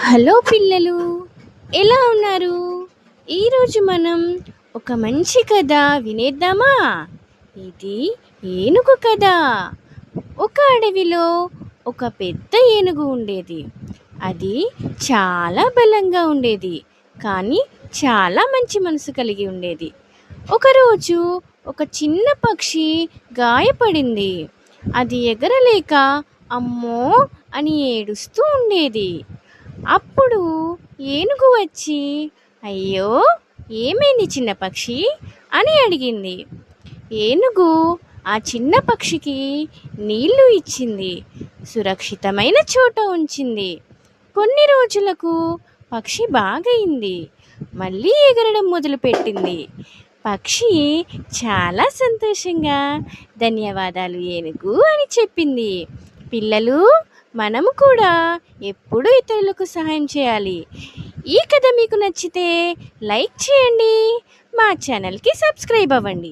Hello పిల్లలు, ఎలా ఉన్నారు? ఈరోజు మనం ఒక మంచి కథ వినేద్దామా? ఇది ఏనుగు కథ. ఒక అడవిలో ఒక పెద్ద ఏనుగు ఉండేది. అది చాలా బలంగా ఉండేది, కానీ చాలా మంచి మనసు కలిగి ఉండేది. ఒకరోజు ఒక చిన్న పక్షి గాయపడింది. అది ఎగరలేక అమ్మో అని ఏడుస్తూ ఉండేది. అప్పుడు ఏనుగు వచ్చి, అయ్యో, ఏమైంది చిన్న పక్షి అని అడిగింది. ఏనుగు ఆ చిన్న పక్షికి నీళ్లు ఇచ్చింది, సురక్షితమైన చోట ఉంచింది. కొన్ని రోజులకు పక్షి బాగయింది, మళ్ళీ ఎగరడం మొదలుపెట్టింది. పక్షి చాలా సంతోషంగా ధన్యవాదాలు ఏనుగు అని చెప్పింది. పిల్లలు, మనము కూడా ఎప్పుడూ ఇతరులకు సహాయం చేయాలి. ఈ కథ మీకు నచ్చితే లైక్ చేయండి, మా ఛానల్కి సబ్స్క్రైబ్ అవ్వండి.